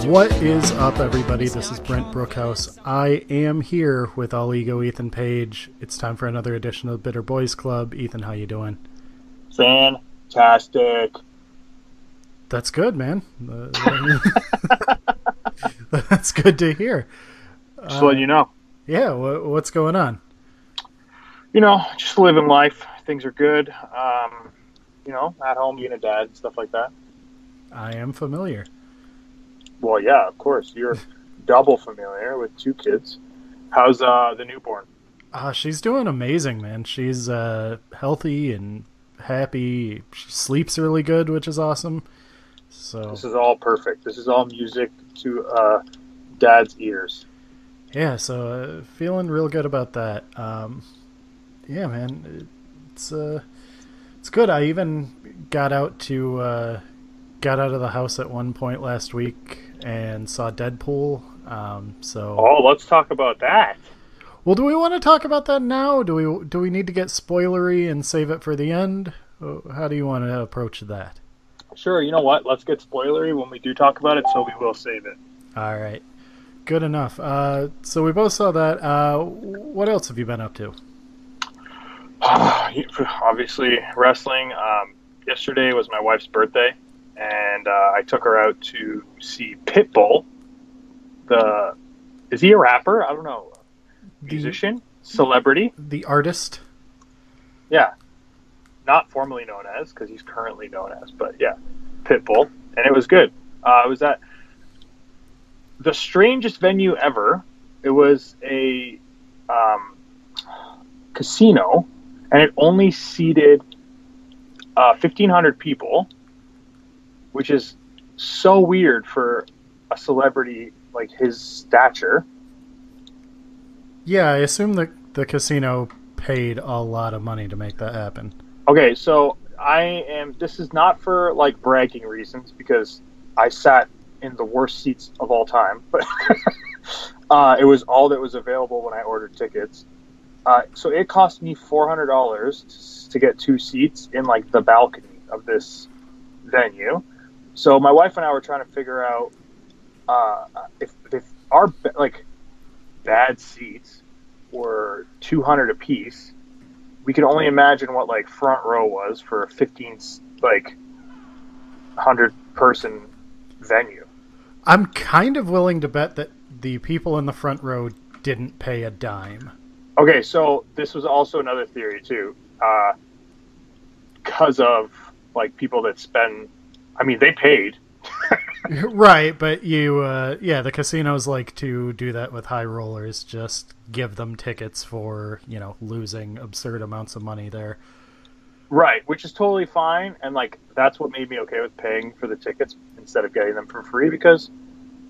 What is up, everybody? This is Brent Brookhouse. I am here with All Ego Ethan Page. It's time for another edition of the Bitter Boys Club. Ethan, how you doing? Fantastic. That's good, man. That's good to hear. Just letting you know. Yeah, what's going on? You know, just living life. Things are good. You know, at home, being a dad and stuff like that. I am familiar. Well, yeah, of course. You're double familiar with two kids. How's the newborn? She's doing amazing, man. She's healthy and happy. She sleeps really good, which is awesome. So this is all perfect. This is all music to dad's ears. Yeah, so feeling real good about that. Yeah, man, it's good. I even got out of the house at one point last week and saw Deadpool. Let's talk about that. Well, do we want to talk about that now? Do we need to get spoilery and save it for the end? How do you want to approach that? Sure. You know what? Let's get spoilery when we do talk about it, so we will save it. All right. Good enough. So we both saw that. What else have you been up to? Obviously, wrestling. Yesterday was my wife's birthday, and I took her out to see Pitbull. Is he a rapper? I don't know. Musician? Celebrity? The artist? Yeah. Not formerly known as, because he's currently known as, but yeah, Pitbull. And it was good. It was at the strangest venue ever. It was a casino, and it only seated 1,500 people, which is so weird for a celebrity like his stature. Yeah, I assume the casino paid a lot of money to make that happen. Okay, so this is not for like bragging reasons, because I sat in the worst seats of all time, but it was all that was available when I ordered tickets. So it cost me $400 to get two seats in like the balcony of this venue. So my wife and I were trying to figure out if our like bad seats were $200 a piece. We could only imagine what like front row was for a 100 person venue. I'm kind of willing to bet that the people in the front row didn't pay a dime. Okay, so this was also another theory too, because of like people that spend. I mean, they paid. Right, but the casinos like to do that with high rollers. Just give them tickets for, losing absurd amounts of money there. Right, which is totally fine, and like that's what made me okay with paying for the tickets instead of getting them for free, because,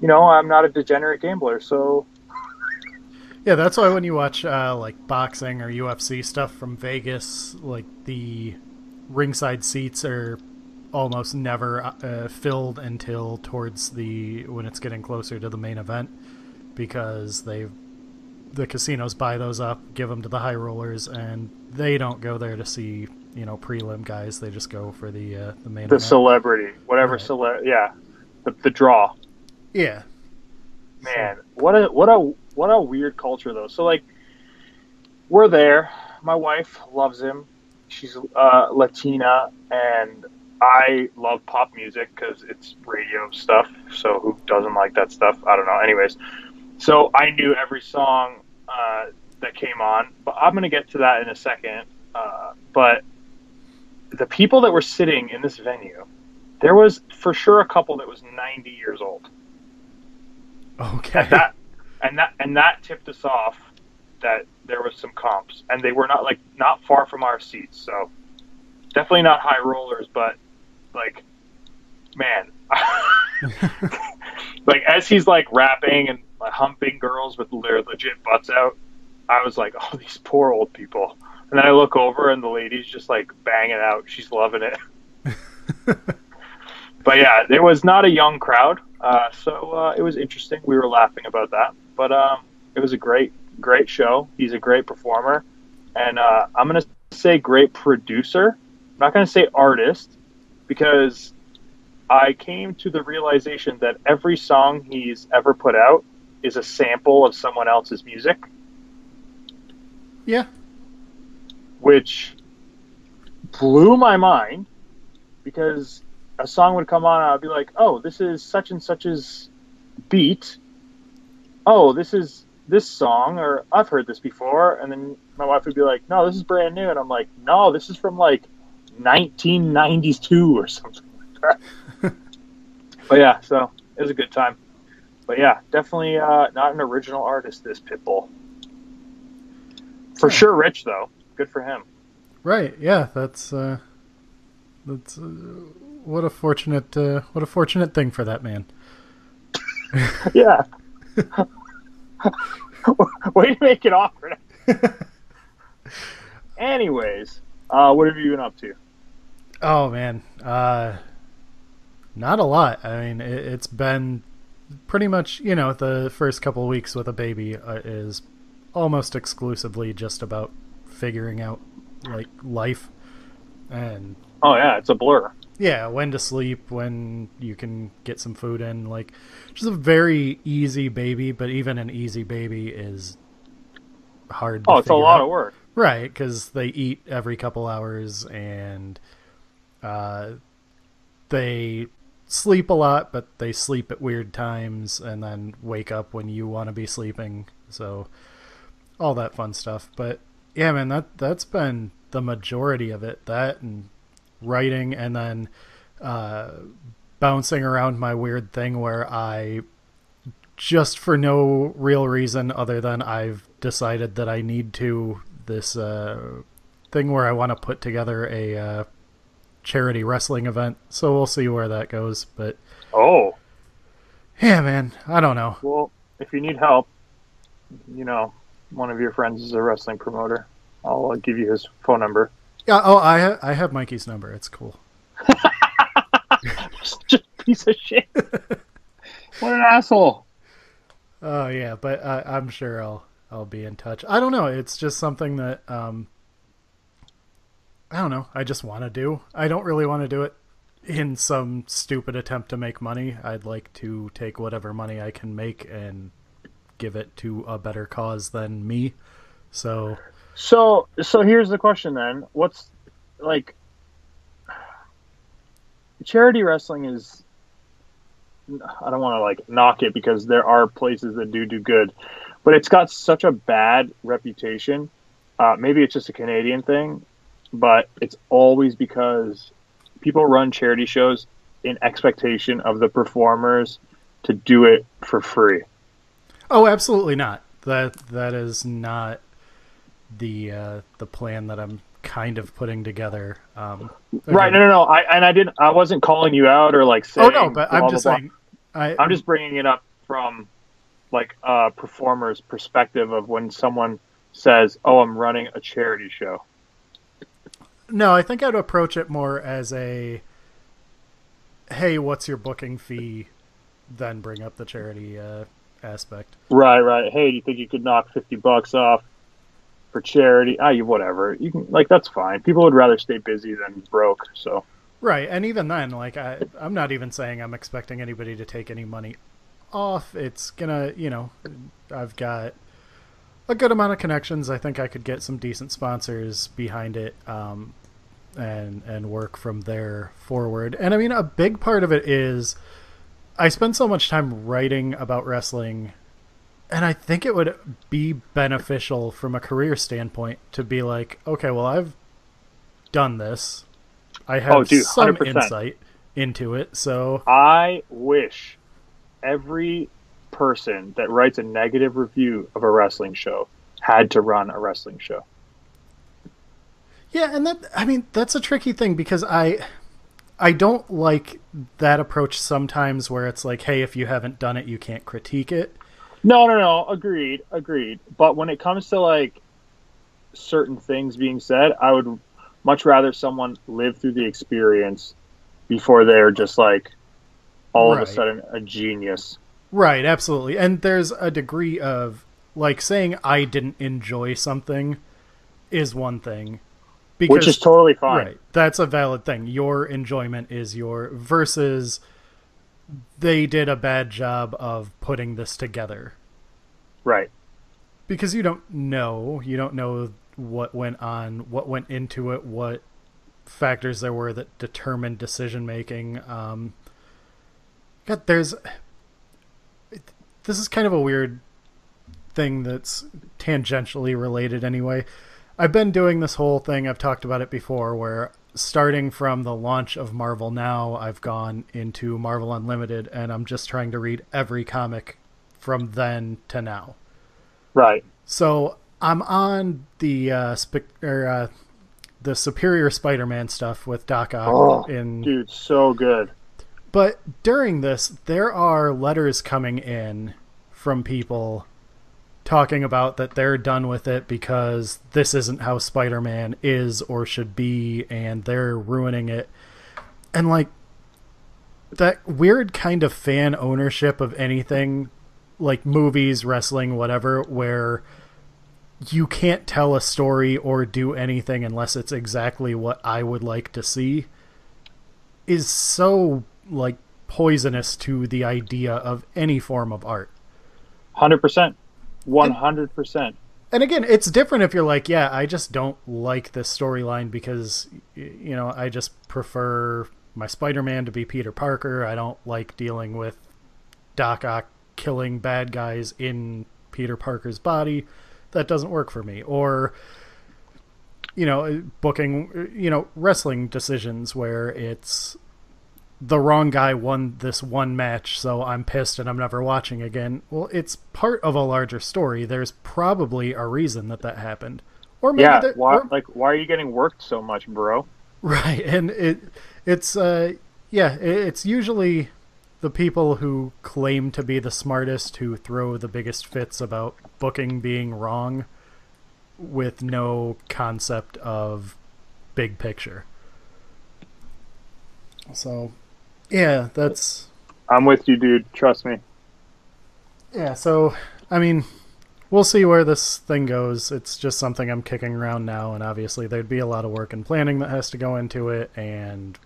I'm not a degenerate gambler, so. Yeah, that's why when you watch like boxing or UFC stuff from Vegas, like the ringside seats are almost never filled until towards when it's getting closer to the main event, because the casinos buy those up, give them to the high rollers, and they don't go there to see prelim guys. They just go for the main event. The celebrity, whatever. Right. Yeah, the draw. Yeah. Man, what a weird culture though. So like, we're there. My wife loves him. She's Latina, and I love pop music because it's radio stuff. So who doesn't like that stuff? I don't know. Anyways, so I knew every song that came on, but I'm going to get to that in a second. But the people that were sitting in this venue, there was for sure a couple that was 90 years old. Okay. And that tipped us off that there was some comps, and they were not far from our seats. So definitely not high rollers, but like, man, like as he's like rapping and like humping girls with their legit butts out, I was like, oh, these poor old people. And then I look over and the lady's just like banging out. She's loving it. But yeah, it was not a young crowd. So it was interesting. We were laughing about that, but it was a great show. He's a great performer, and I'm going to say great producer. I'm not going to say artist, because I came to the realization that every song he's ever put out is a sample of someone else's music, Yeah. which blew my mind because a song would come on and I'd be like, oh, this is such and such's beat. Oh, this is this song, or I've heard this before. And then my wife would be like, no, this is brand new. And I'm like, no, this is from like 1992 or something like that. But yeah, so it was a good time. But yeah, definitely not an original artist, this Pitbull. For sure rich, though. Good for him. Right. Yeah. That's what a fortunate thing for that man. Yeah. Way to make it awkward. Anyways, what have you been up to? Oh man, not a lot. I mean, it's been pretty much, the first couple of weeks with a baby is almost exclusively just about figuring out like life and Oh yeah, it's a blur. yeah, when to sleep, when you can get some food in, like just a very easy baby, but even an easy baby is hard to Oh, it's a figure lot out. of work. Right, because they eat every couple hours and they sleep a lot, but they sleep at weird times and then wake up when you want to be sleeping. So all that fun stuff. But yeah, man, that's been the majority of it. That and writing, and then bouncing around my weird thing where I, just for no real reason other than I've decided that I need to, this thing where I want to put together a charity wrestling event. So we'll see where that goes. But Oh, yeah, man, I don't know. well, if you need help, one of your friends is a wrestling promoter. I'll give you his phone number. Yeah, oh, I have Mikey's number. It's cool. Just a piece of shit. What an asshole. Oh yeah, but I'm sure I'll be in touch. I don't know. It's just something that I don't know. I just want to do. I don't really want to do it in some stupid attempt to make money. I'd like to take whatever money I can make and give it to a better cause than me. So here's the question then. What's like charity wrestling is, I don't want to like knock it because there are places that do good, but it's got such a bad reputation. Maybe it's just a Canadian thing, but it's always because people run charity shows in expectation of the performers to do it for free. Oh, absolutely not. That is not the plan that I'm kind of putting together. Right? No. I wasn't calling you out or like saying. Oh no, but I'm just saying. I'm just bringing it up from like a performer's perspective of when someone says, "Oh, I'm running a charity show." No, I think I'd approach it more as a, "Hey, what's your booking fee?" Then bring up the charity aspect. Right. Hey, do you think you could knock $50 off for charity? Whatever. You can, like, that's fine. People would rather stay busy than broke. So. Right, and even then, like I'm not even saying I'm expecting anybody to take any money off. It's gonna, I've got a good amount of connections. I think I could get some decent sponsors behind it, and work from there forward. And I mean, a big part of it is I spend so much time writing about wrestling, and I think it would be beneficial from a career standpoint to be like, okay, well, I've done this. I have some 100%. insight into it, so I wish every person that writes a negative review of a wrestling show had to run a wrestling show. yeah, and that's a tricky thing because I don't like that approach sometimes where it's like, hey, if you haven't done it, you can't critique it. No. Agreed. But when it comes to like certain things being said, I would much rather someone live through the experience before they're just like all of a sudden a genius. Right, absolutely. And there's a degree of like saying I didn't enjoy something is one thing, which is because totally fine. right, that's a valid thing. Your enjoyment is your versus they did a bad job of putting this together Right. because you don't know what went on, what went into it, what factors there were that determined decision making. God, this is kind of a weird thing that's tangentially related anyway. I've been doing this whole thing, I've talked about it before, where starting from the launch of Marvel Now, I've gone into Marvel Unlimited and I'm just trying to read every comic from then to now. Right. So I'm on the Superior Spider-Man stuff with Doc Ock Oh, in. dude, so good. But during this, there are letters coming in from people talking about that they're done with it because this isn't how Spider-Man is or should be, and they're ruining it. And like that weird kind of fan ownership of anything, like movies, wrestling, whatever, where you can't tell a story or do anything unless it's exactly what I would like to see, is so like poisonous to the idea of any form of art. 100%. And 100%. and again, it's different if you're like, yeah, I just don't like this storyline because I just prefer my Spider-Man to be Peter Parker. I don't like dealing with Doc Ock killing bad guys in Peter Parker's body. That doesn't work for me. Or booking, wrestling decisions where it's the wrong guy won this one match, so I'm pissed and I'm never watching again. Well, it's part of a larger story. There's probably a reason that happened. Or maybe Yeah. that, Why? or, Like, why are you getting worked so much, bro? right. And it's usually the people who claim to be the smartest who throw the biggest fits about booking being wrong with no concept of big picture. So, yeah, that's I'm with you, dude. Trust me. yeah. So, I mean, we'll see where this thing goes. It's just something I'm kicking around now, and obviously there'd be a lot of work and planning that has to go into it, and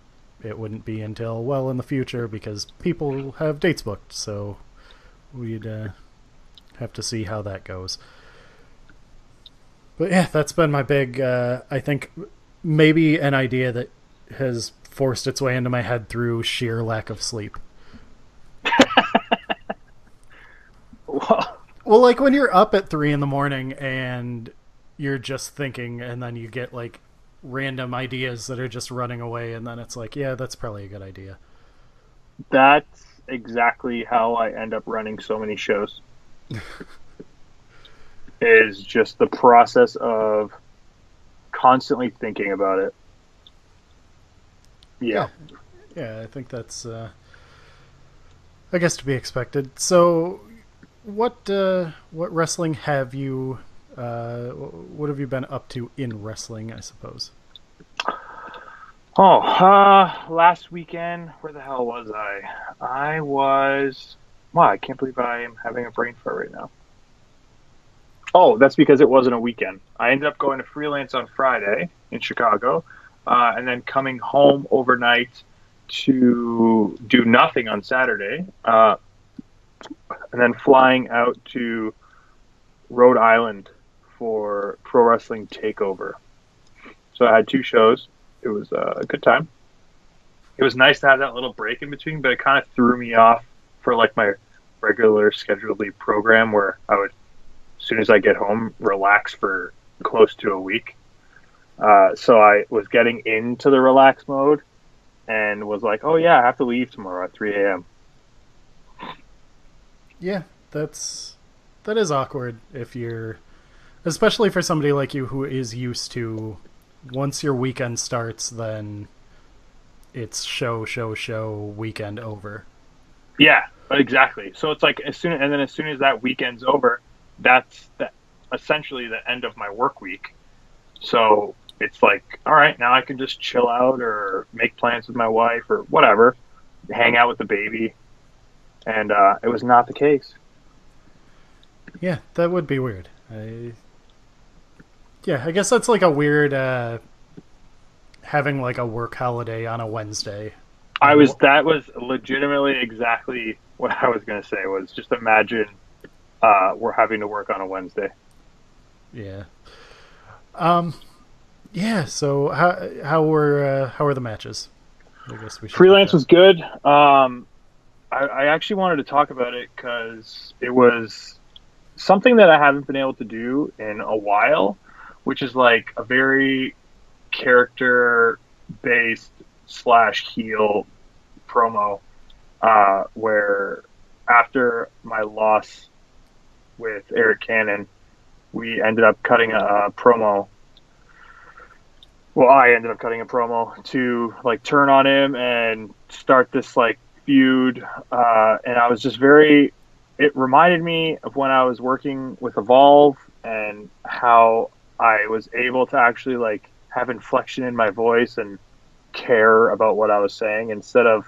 it wouldn't be until well in the future because people have dates booked. So we'd have to see how that goes. But yeah, that's been my big. I think maybe an idea that has forced its way into my head through sheer lack of sleep. Well, like when you're up at 3 a.m. and you're just thinking, and then you get like random ideas that are just running away, and then it's like, yeah, that's probably a good idea. That's exactly how I end up running so many shows. Is just the process of constantly thinking about it. Yeah. Yeah, I think that's, I guess, to be expected. So, what wrestling have you? What have you been up to in wrestling? I suppose. Oh, last weekend, where the hell was I? I was. Wow, I can't believe I am having a brain fart right now. Oh, that's because it wasn't a weekend. I ended up going to freelance on Friday in Chicago, and then coming home overnight to do nothing on Saturday, and then flying out to Rhode Island for Pro Wrestling Takeover. So I had 2 shows. It was a good time. It was nice to have that little break in between, but it kind of threw me off for like my regular scheduled leave program where I would, as soon as I get home, relax for close to a week. So I was getting into the relax mode and was like, oh yeah, I have to leave tomorrow at 3 a.m. Yeah, that is awkward if you're, especially for somebody like you who is used to, once your weekend starts, then it's show, weekend over. Yeah, exactly. So it's like as soon as that weekend's over, that's essentially the end of my work week. So it's like, all right, now I can just chill out or make plans with my wife or whatever, hang out with the baby. And it was not the case. Yeah, that would be weird. Yeah, I guess that's like a weird having like a work holiday on a Wednesday. That was legitimately exactly what I was going to say. Was just imagine we're having to work on a Wednesday. Yeah. Yeah. So how were the matches? I guess we should talk Freelance about. was good. I actually wanted to talk about it because it was something that I haven't been able to do in a while, which is like a very character based slash heel promo, where after my loss with Eric Cannon, we ended up cutting a promo. Well, I ended up cutting a promo to like turn on him and start this like feud, and I was just very. It reminded me of when I was working with Evolve and how I was able to actually like have inflection in my voice and care about what I was saying instead of,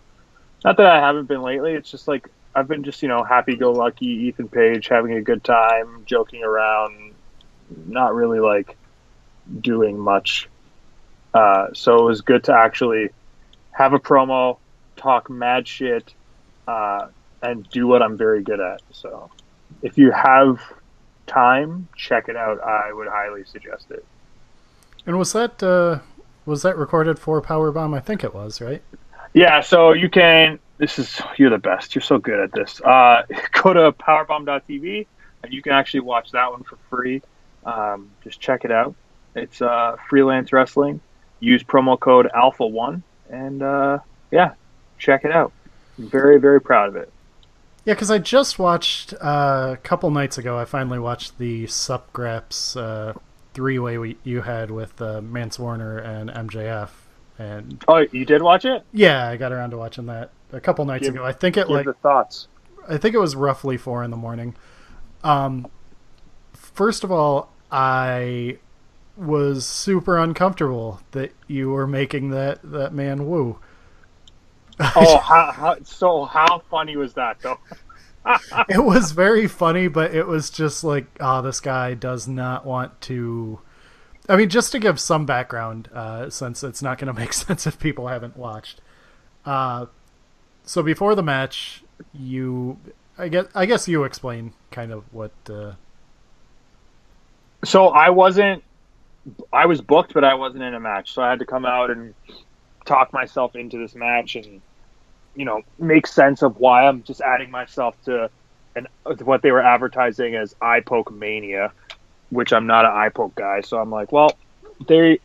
not that I haven't been lately. It's just like I've been just happy go lucky Ethan Page having a good time, joking around, not really like doing much. So it was good to actually have a promo, talk mad shit, and do what I'm very good at. So if you have time, check it out. I would highly suggest it. And was that recorded for Powerbomb? I think it was, right? Yeah, so you can. You're the best. You're so good at this. Go to powerbomb.tv and you can actually watch that one for free. Just check it out. It's freelance wrestling. Use promo code Alpha1 and yeah, check it out. I'm very, very proud of it. Yeah, because I just watched a couple nights ago. I finally watched the Supgraps three-way you had with Mance Warner and MJF, and Oh, you did watch it? yeah, I got around to watching that a couple nights Give ago. give the thoughts. I think it was roughly 4 a.m. First of all, I was super uncomfortable that you were making that man woo. Oh, how funny was that though? It was very funny, but it was just like, oh, this guy does not want to. I mean, just to give some background, since it's not going to make sense if people haven't watched. So before the match, I guess you explain kind of what. So I was booked, but I wasn't in a match, so I had to come out and talk myself into this match and make sense of why I'm just adding myself to what they were advertising as eye poke mania, which I'm not an eye poke guy. So I'm like, well, they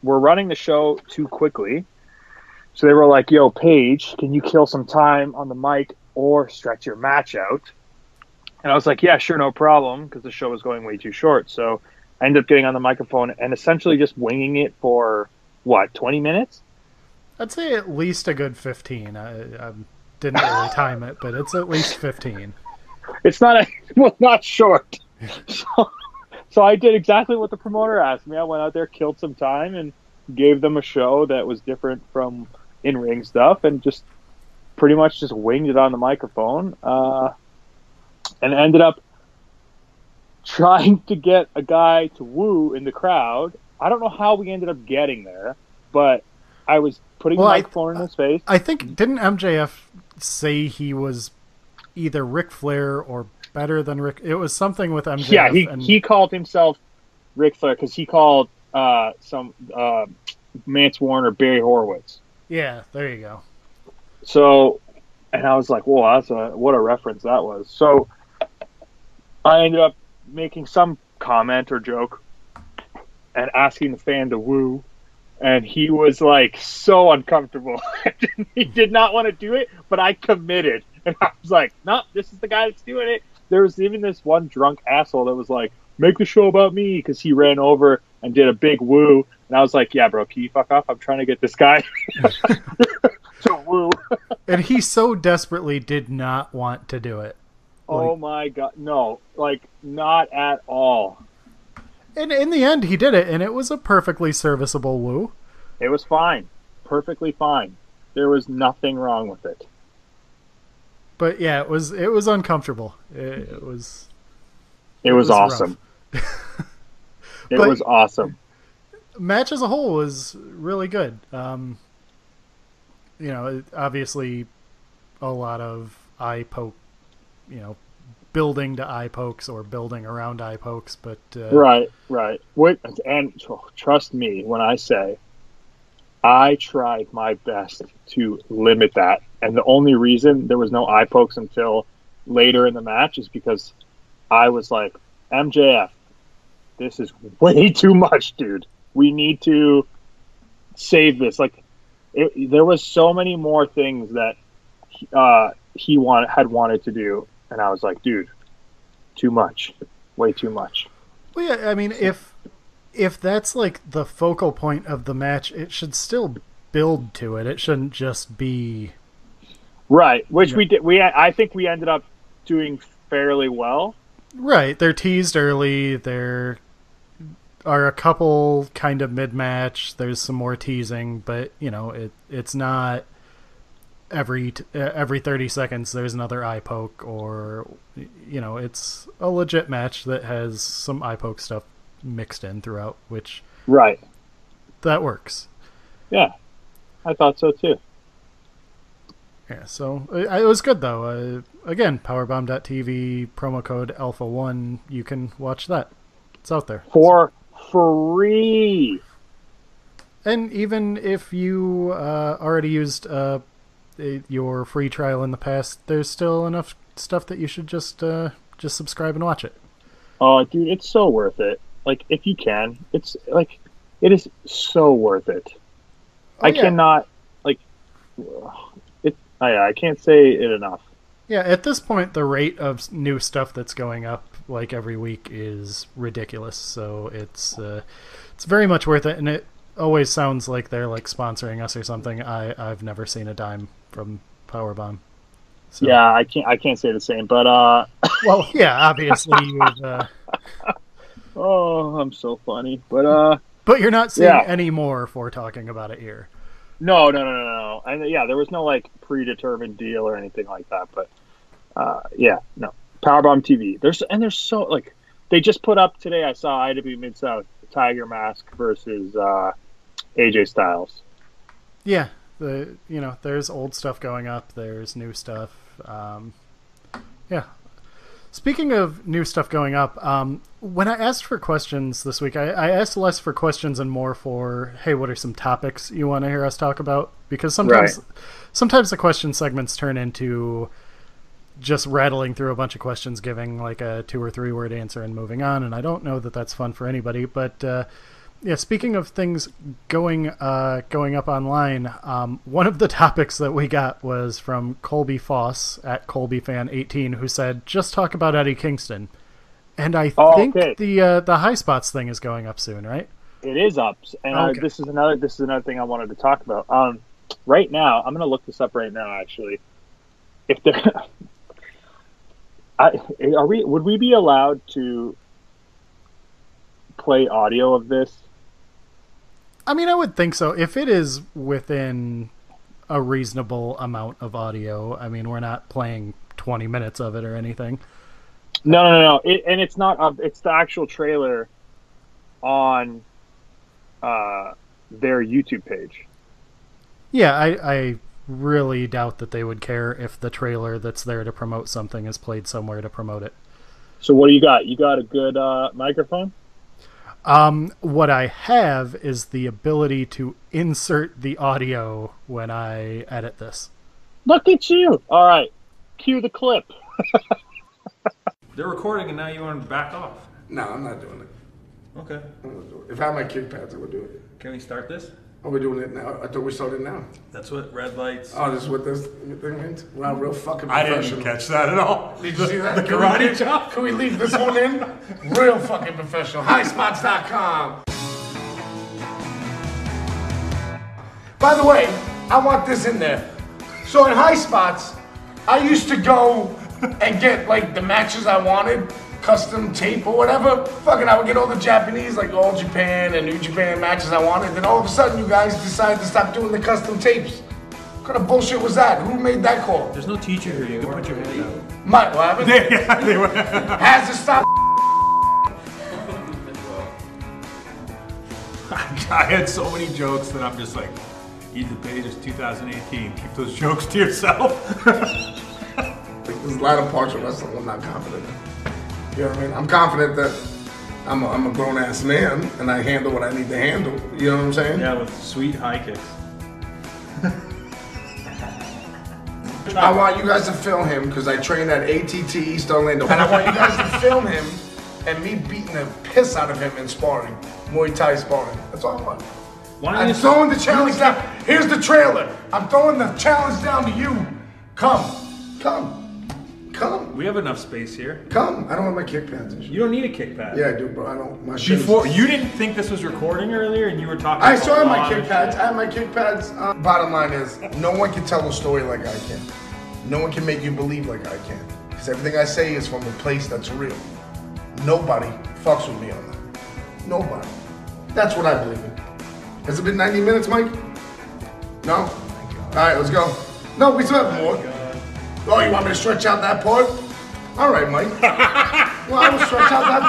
were running the show too quickly. So they were like, yo, Paige, can you kill some time on the mic or stretch your match out? And I was like, yeah, sure, no problem, because the show was going way too short. So I ended up getting on the microphone and essentially just winging it for, 20 minutes? I'd say at least a good 15. I didn't really time it, but it's at least 15. It's not short. So I did exactly what the promoter asked me. I went out there, killed some time, and gave them a show that was different from in-ring stuff, and just pretty much just winged it on the microphone, and ended up trying to get a guy to woo in the crowd. I don't know how we ended up getting there, but I was putting the microphone in his face. I think, didn't MJF say he was either Ric Flair or better than Rick? It was something with MJF. Yeah, he called himself Ric Flair because he called some Mance Warner Barry Horowitz. Yeah, there you go. So, and I was like, whoa, what a reference that was. So I ended up making some comment or joke and asking the fan to woo. And he was like so uncomfortable. He did not want to do it, but I committed. And I was like, no, this is the guy that's doing it. There was even this one drunk asshole that was like, make the show about me, because he ran over and did a big woo. And I was like, yeah, bro, can you fuck off? I'm trying to get this guy to woo. And he so desperately did not want to do it. Oh my God. No, like not at all. And in the end, he did it, and it was a perfectly serviceable woo. It was fine. Perfectly fine. There was nothing wrong with it. But yeah, it was uncomfortable. It was awesome. It was awesome. match as a whole was really good. Obviously a lot of eye poke, building to eye pokes or building around eye pokes, but Right. And trust me when I say I tried my best to limit that. And the only reason there was no eye pokes until later in the match is because I was like, MJF, this is way too much, dude. We need to save this. Like, there was so many more things that he had wanted to do, and I was like, dude, too much, way too much. Well, yeah, I mean, if that's like the focal point of the match, it should still build to it. It shouldn't just be right. Which we did. I think we ended up doing fairly well. Right, they're teased early. There are a couple kind of mid-match. There's some more teasing, but it's not every 30 seconds there's another eye poke, or it's a legit match that has some eye poke stuff mixed in throughout, which right, that works. Yeah, I thought so too. Yeah, so it was good though. Again, powerbomb.tv, promo code Alpha1. You can watch that. It's out there for free. And even if you already used your free trial in the past, there's still enough stuff that you should just subscribe and watch it. Oh, dude, it's so worth it. Like, if you can, it's like, it is so worth it. Oh, yeah. Cannot, like, I can't say it enough. Yeah, at this point, the rate of new stuff that's going up like every week is ridiculous. So it's very much worth it, and it always sounds like they're like sponsoring us or something. I've never seen a dime from Powerbomb. So. Yeah, I can't say the same, but well, yeah, obviously you would. Oh, I'm so funny, but you're not seeing any more for talking about it here. No. And yeah, there was no like predetermined deal or anything like that, but no. Powerbomb TV. There's so like they just put up today. I saw IW Mid-South Tiger Mask versus AJ Styles. Yeah, there's old stuff going up. There's new stuff. Yeah. Speaking of new stuff going up, when I asked for questions this week, I asked less for questions and more for, hey, what are some topics you want to hear us talk about? Because sometimes the question segments turn into just rattling through a bunch of questions, giving like a 2 or 3 word answer and moving on, and I don't know that that's fun for anybody. But speaking of things going up online, one of the topics that we got was from Colby Foss at ColbyFan18, who said, just talk about Eddie Kingston. And I think the High Spots thing is going up soon, right? It is up, and this is another thing I wanted to talk about. Right now, I'm going to look this up right now. Actually, if there, would we be allowed to play audio of this? I mean, I would think so. If it is within a reasonable amount of audio, I mean, we're not playing 20 minutes of it or anything. No. And it's not. It's the actual trailer on their YouTube page. Yeah, I really doubt that they would care if the trailer that's there to promote something is played somewhere to promote it. So what do you got? You got a good microphone? What I have is the ability to insert the audio when I edit this. Look at you! All right, cue the clip. They're recording and now you want to back off. No, I'm not doing it. Okay. I'm not doing it. If I had my kick pads, I would do it. Can we start this? Oh, we're doing it now? I thought we started now. That's what red lights. Oh, this is what this thing means? Wow, real fucking I professional. didn't catch that at all. Did you see that? The karate chop? Can we leave this one in? Real fucking professional. Highspots.com. By the way, I want this in there. So in High Spots, I used to go and get like the matches I wanted, custom tape or whatever. Fucking I would get all the Japanese, like All Japan and New Japan matches I wanted. Then all of a sudden you guys decided to stop doing the custom tapes. What kind of bullshit was that? Who made that call? There's no teacher here. You can put your hand down. What happened? They were. Has to stop. I had so many jokes that I'm just like, Ethan Page is 2018. Keep those jokes to yourself. There's a lot of parts of wrestling I'm not confident in. You know what I mean? I'm confident that I'm a grown-ass man and I handle what I need to handle. You know what I'm saying? Yeah, with sweet high kicks. I want you guys to film him because I train at ATT East Orlando. And I want you guys to film him and me beating the piss out of him in sparring. Muay Thai sparring. That's all I want. I'm throwing the challenge down. Here's the trailer. I'm throwing the challenge down to you. Come. We have enough space here. Come. I don't have my kick pads. You don't need a kick pad. Yeah, I do, bro. I don't. My shit Before you didn't think this was recording earlier, and you were talking. I still have my kick pads. I have my kick pads. Bottom line is, no one can tell a story like I can. No one can make you believe like I can. Because everything I say is from a place that's real. Nobody fucks with me on that. Nobody. That's what I believe in. Has it been 90 minutes, Mike? No? All right, let's go. No, we still have more. Oh, you want me to stretch out that part? All right, Mike. Well, I will stretch out that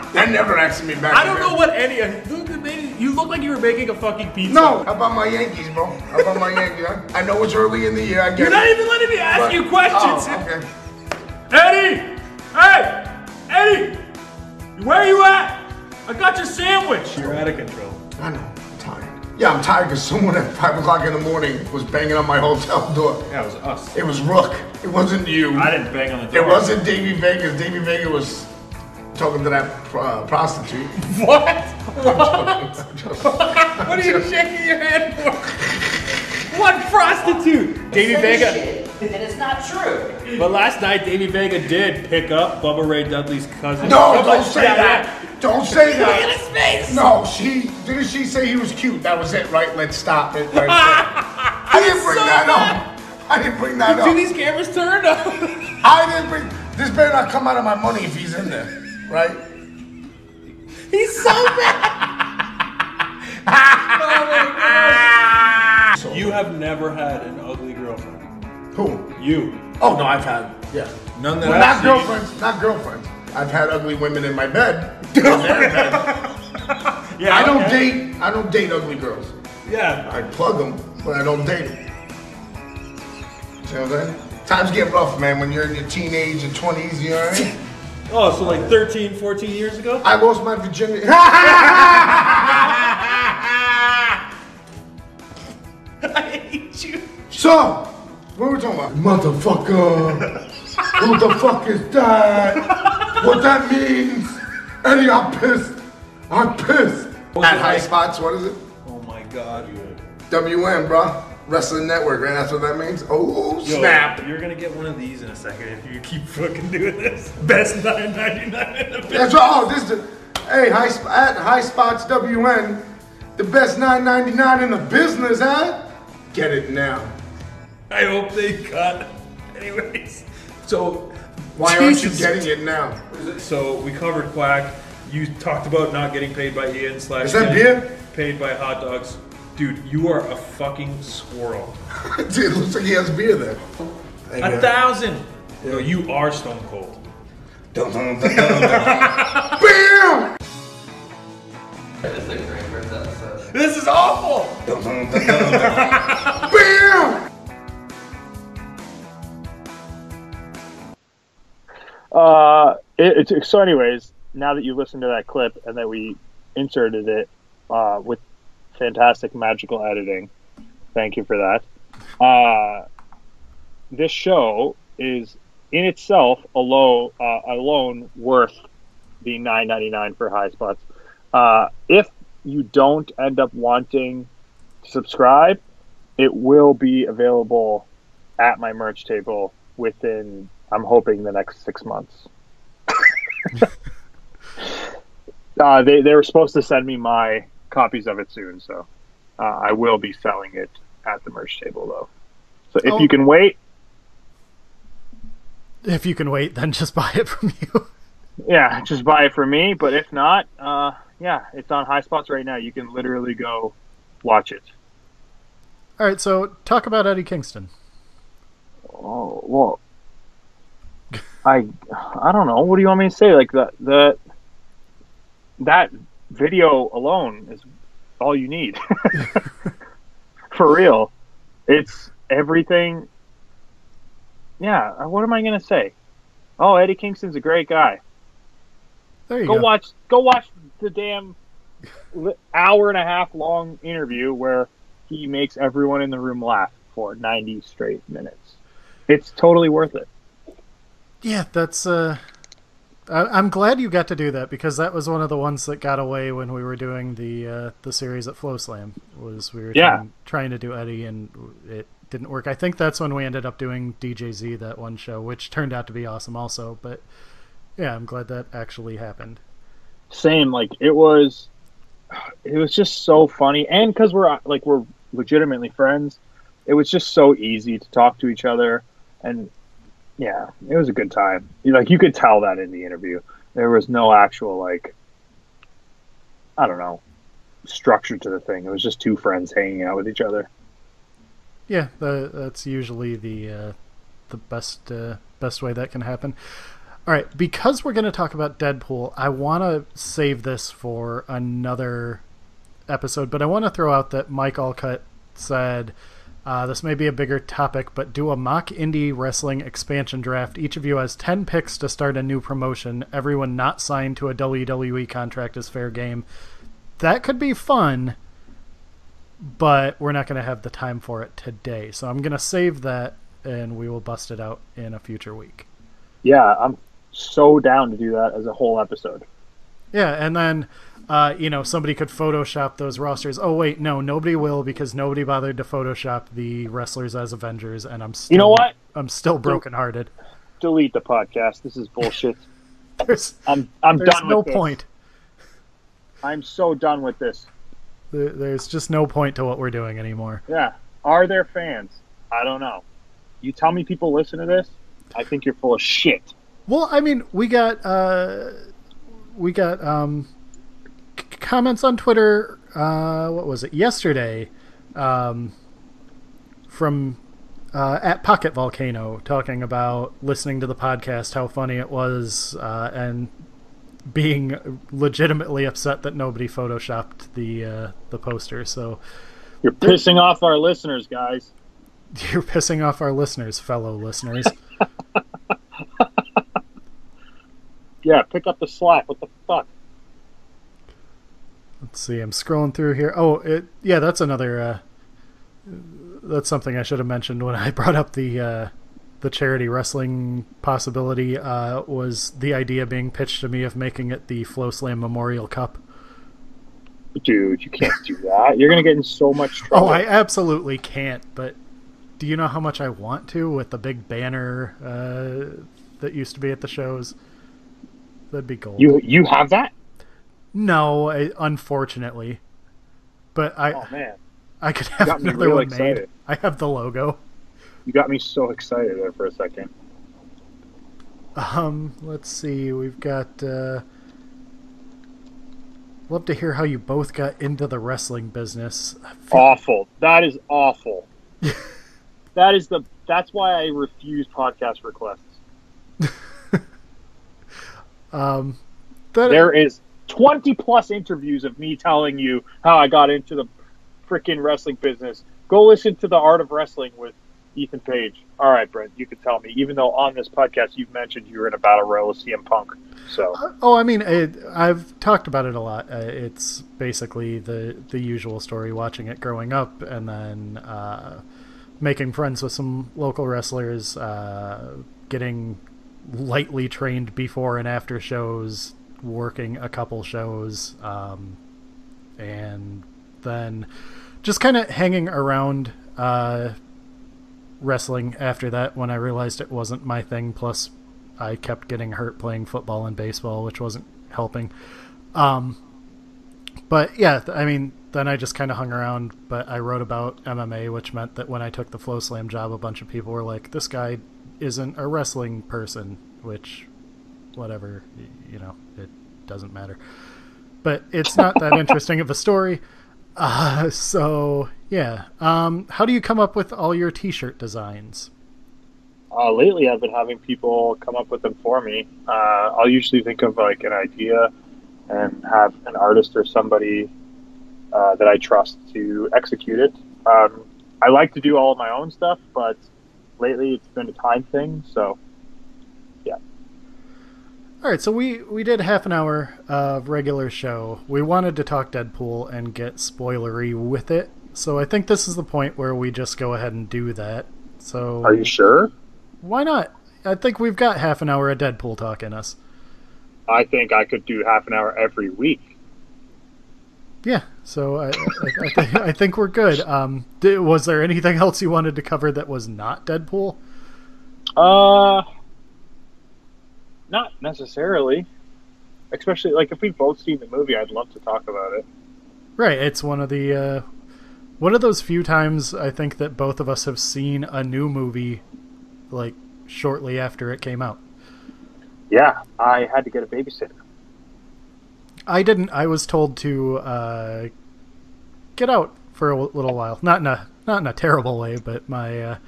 part. They're never asking me back. I don't know what any of you look like you were making a fucking pizza. No, how about my Yankees, bro? How about my Yankees? Huh? I know it's early in the year. I get You're not it. even letting me ask you questions. Oh, okay. Eddie! Hey! Eddie! Where are you at? I got your sandwich. You're out of control. I know. I'm tired. Yeah, I'm tired because someone at 5 o'clock in the morning was banging on my hotel door. Yeah, it was us. It was Rook. It wasn't you. I didn't bang on the door. It wasn't Davey Vegas. Davey Vegas was talking to that prostitute. What? I'm What are you shaking your head for? What prostitute? Davey Vega. And it's not true. But last night, Davey Vega did pick up Bubba Ray Dudley's cousin. No, don't say that. Don't say Look that. at his face. No, didn't she say he was cute? That was it, right? Let's stop it right there. I didn't bring that up. I didn't bring that up. Do these cameras turned up? I didn't bring. This better not come out of my money if he's in there, right? He's so bad. Oh my God. You have never had an ugly girlfriend. Who? You. Oh no, I've had None that well, I've seen. not girlfriends. I've had ugly women in my bed. In their bed. Yeah, I don't date ugly girls. Yeah. I plug them, but I don't date them. See what I'm saying? Times get rough, man, when you're in your teenage and 20s, you know what I mean? Oh, so like 13, 14 years ago? I lost my virginity. I hate you. So, what are we talking about? Motherfucker. Who the fuck is that? What that means? Eddie, I'm pissed. I'm pissed. At High Spots, what is it? Oh my God. WN, bro. Wrestling Network, right? That's what that means? Oh, Yo, snap. You're gonna get one of these in a second if you keep fucking doing this. Best $9.99 in the business. That's right. Oh, this is the, hey, at High Spots WN, the best $9.99 in the business, huh? Get it now. I hope they cut. Anyways, so Why aren't you Jesus. getting it now? So we covered Quack. You talked about not getting paid by Ian / Is that getting beer? paid by hot dogs. Dude, you are a fucking squirrel. Dude, it looks like he has beer there. Hey, man. 1,000. No, you are stone cold. Dun, dun, dun, dun, dun. Bam! This is awful. Dun, dun, dun, dun, dun. Bam! So anyways, now that you listened to that clip and that we inserted it with fantastic magical editing, thank you for that. This show is in itself alone worth the $9.99 for High Spots. If you don't end up wanting to subscribe, it will be available at my merch table within, I'm hoping, the next 6 months. They were supposed to send me my copies of it soon, so I will be selling it at the merch table, though. So if you can wait, then just buy it from you. yeah, just buy it from me. But if not, yeah, it's on High Spots right now. You can literally go watch it. All right, so talk about Eddie Kingston. Oh well, I don't know. What do you want me to say? Like that video alone is all you need. For real. It's everything. Yeah, what am I going to say? Oh, Eddie Kingston's a great guy. There you go. Go watch the damn hour and a half long interview where he makes everyone in the room laugh for 90 straight minutes. It's totally worth it. Yeah, that's I'm glad you got to do that, because that was one of the ones that got away when we were doing the series at Flow Slam. Was we were trying to do Eddie, and it didn't work. I think that's when we ended up doing DJZ, that one show, which turned out to be awesome also. But yeah, I'm glad that actually happened. Same, like it was just so funny, and because we're legitimately friends, it was just so easy to talk to each other, and yeah, it was a good time. Like, you could tell that in the interview. There was no actual, like, I don't know, structure to the thing. It was just two friends hanging out with each other. Yeah, that's usually the best way that can happen. All right, because we're going to talk about Deadpool, I want to save this for another episode, but I want to throw out that Mike Allcutt said, this may be a bigger topic, but do a mock indie wrestling expansion draft. Each of you has 10 picks to start a new promotion. Everyone not signed to a WWE contract is fair game. That could be fun, but we're not going to have the time for it today. So I'm going to save that, and we will bust it out in a future week. Yeah, I'm so down to do that as a whole episode. Yeah, and then somebody could Photoshop those rosters. Oh wait, no, nobody will, because nobody bothered to Photoshop the wrestlers as Avengers, and I'm still, you know what? I'm still brokenhearted. Delete the podcast. This is bullshit. I'm There's done with no this. point. I'm so done with this. There's just no point to what we're doing anymore. Yeah. Are there fans? I don't know. You tell me people listen to this, I think you're full of shit. Well, I mean, we got comments on Twitter, what was it, yesterday, from at Pocket Volcano, talking about listening to the podcast, how funny it was, and being legitimately upset that nobody photoshopped the poster. So you're pissing off our listeners, guys. You're pissing off our listeners, fellow listeners. Yeah, pick up the slack. What the fuck? Let's see, I'm scrolling through here. Oh, that's another... that's something I should have mentioned when I brought up the charity wrestling possibility, was the idea being pitched to me of making it the Flow Slam Memorial Cup. Dude, you can't do that. You're going to get in so much trouble. Oh, I absolutely can't, but do you know how much I want to with the big banner that used to be at the shows? That'd be gold. You have that? No, unfortunately. But oh man, I could have another one made. I have the logo. You got me so excited there for a second. Let's see. We've got. Love to hear how you both got into the wrestling business. Awful. That is awful. That's why I refuse podcast requests. There is 20 plus interviews of me telling you how I got into the freaking wrestling business. Go listen to The Art of Wrestling with Ethan Page. All right, Brent, you can tell me. Even though on this podcast you've mentioned you were in a battle royal with CM Punk. So. I mean, I've talked about it a lot. It's basically the usual story, watching it growing up, and then making friends with some local wrestlers, getting lightly trained before and after shows, working a couple shows, and then just kind of hanging around wrestling after that when I realized it wasn't my thing. Plus I kept getting hurt playing football and baseball, which wasn't helping. But yeah, I mean, then I just kind of hung around, but I wrote about MMA, which meant that when I took the Flow Slam job, a bunch of people were like, this guy isn't a wrestling person, which, whatever, it doesn't matter. But it's not that interesting of a story. So, yeah. How do you come up with all your t-shirt designs? Lately, I've been having people come up with them for me. I'll usually think of like an idea, and have an artist or somebody that I trust to execute it. I like to do all of my own stuff, but lately it's been a time thing, so yeah. All right, so we did half an hour of regular show. We wanted to talk Deadpool and get spoilery with it, so I think this is the point where we just go ahead and do that. So Are you sure? why not? I think we've got half an hour of Deadpool talk in us. I think I could do half an hour every week. Yeah, so I think we're good. Was there anything else you wanted to cover that was not Deadpool? Not necessarily. Especially, like, if we've both seen the movie, I'd love to talk about it. Right, it's one of those few times I think that both of us have seen a new movie, like, shortly after it came out. Yeah, I had to get a babysitter. I didn't. I was told to get out for a little while. Not in a terrible way, but my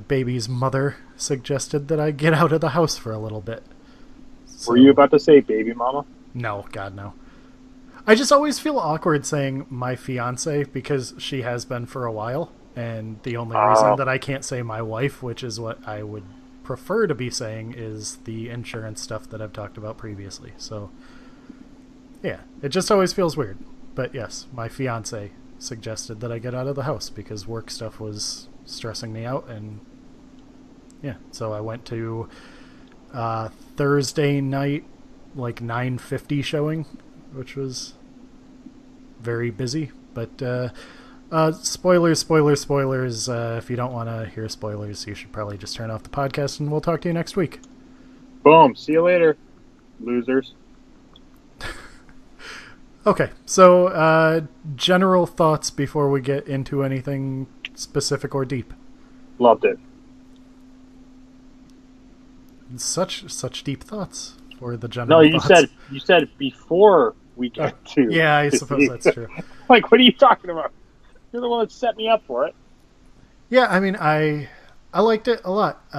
baby's mother suggested that I get out of the house for a little bit. So, Were you about to say baby mama? No, God, no. I just always feel awkward saying my fiance because she has been for a while, and the only reason that I can't say my wife, which is what I would prefer to be saying, is the insurance stuff that I've talked about previously. So, yeah, it just always feels weird. But yes, my fiance suggested that I get out of the house because work stuff was stressing me out, and yeah, so I went to Thursday night, like 9:50 showing, which was very busy. But spoilers. If you don't want to hear spoilers, you should probably just turn off the podcast, and we'll talk to you next week. Boom. See you later, losers. Okay, so general thoughts before we get into anything specific or deep. Loved it. Such deep thoughts for the general. No, you thoughts. you said before we get to. Yeah, I suppose that's true. Like, what are you talking about? You're the one that set me up for it. Yeah, I mean, I liked it a lot.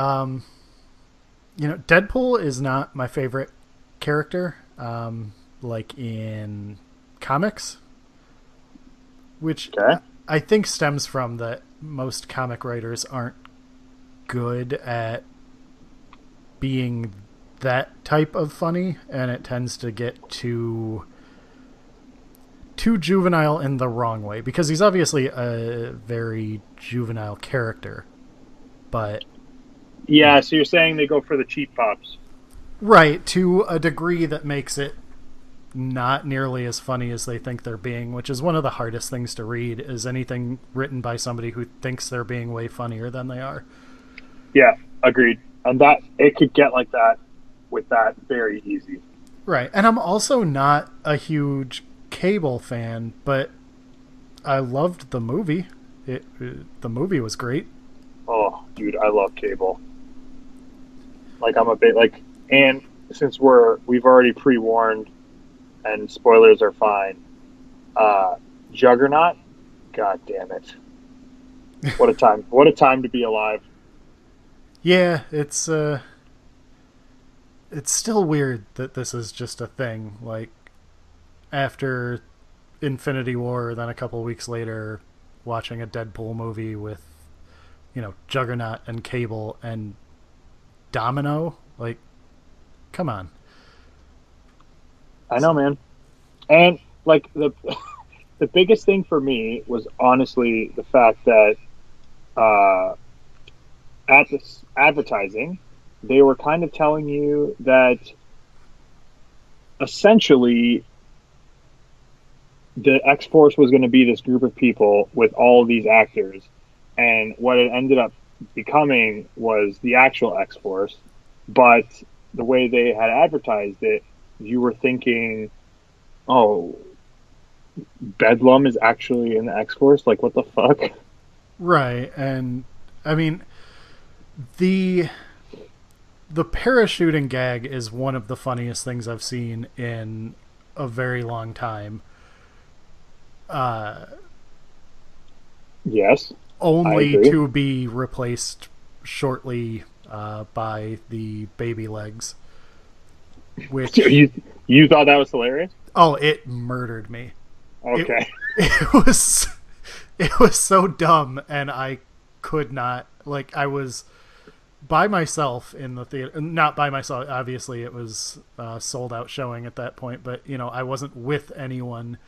Deadpool is not my favorite character, like in comics, which I think stems from that most comic writers aren't good at being that type of funny, and it tends to get too juvenile in the wrong way, because he's obviously a very juvenile character, but yeah, so you're saying they go for the cheap pops, right, to a degree that makes it not nearly as funny as they think they're being, which is one of the hardest things to read, is anything written by somebody who thinks they're being way funnier than they are. Yeah, agreed. And that it could get like that with that very easy. Right, and I'm also not a huge Cable fan, but I loved the movie. The movie was great. Oh, dude, I love Cable. Like, I'm a bit like, and since we've already pre-warned, and spoilers are fine. Juggernaut, god damn it! What a time! What a time to be alive. Yeah, it's still weird that this is just a thing. Like, after Infinity War, then a couple weeks later, watching a Deadpool movie with, Juggernaut and Cable and Domino. Like, come on. I know, man. And, like, the biggest thing for me was honestly the fact that at this advertising, they were kind of telling you that essentially the X-Force was going to be this group of people with all of these actors, and what it ended up becoming was the actual X-Force, but the way they had advertised it, you were thinking, oh, Bedlam is actually in the X-Force? Like, what the fuck? Right, and, I mean, the parachuting gag is one of the funniest things I've seen in a very long time. Yes. Only to be replaced shortly by the baby legs. which you thought that was hilarious? oh, it murdered me. Okay. It was so dumb, and I could not, like, I was by myself in the theater. Not by myself, obviously it was sold out showing at that point, but I wasn't with anyone,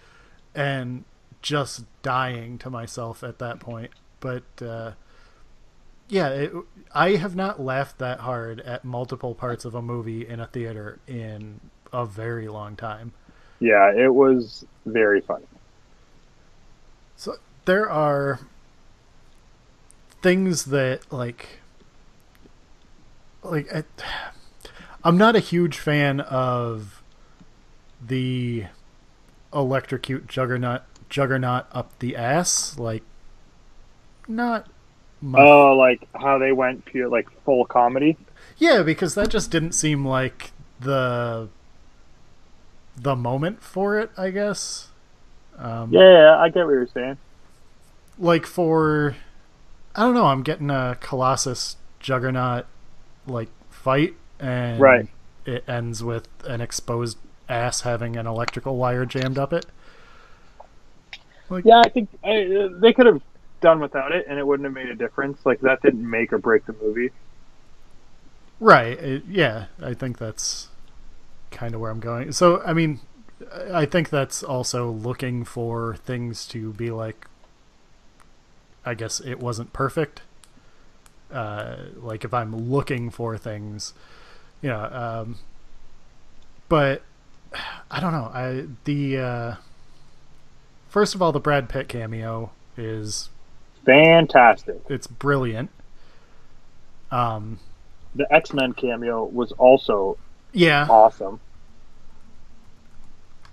and just dying to myself at that point. But I have not laughed that hard at multiple parts of a movie in a theater in a very long time. Yeah, it was very funny. So there are things that I'm not a huge fan of the electrocute juggernaut up the ass, not much. Oh, like how they went pure full comedy? Yeah, because that just didn't seem like the moment for it, I guess. Yeah, I get what you're saying. I don't know, I'm getting a Colossus Juggernaut fight, and right. It ends with an exposed ass having an electrical wire jammed up it. Yeah, I think they could have done without it, and it wouldn't have made a difference. That didn't make or break the movie. Right. Yeah, I think that's kind of where I'm going. So, I mean, I think that's also looking for things to be I guess it wasn't perfect. If I'm looking for things, but I don't know. First of all, the Brad Pitt cameo is fantastic. It's brilliant. The X-Men cameo was also awesome.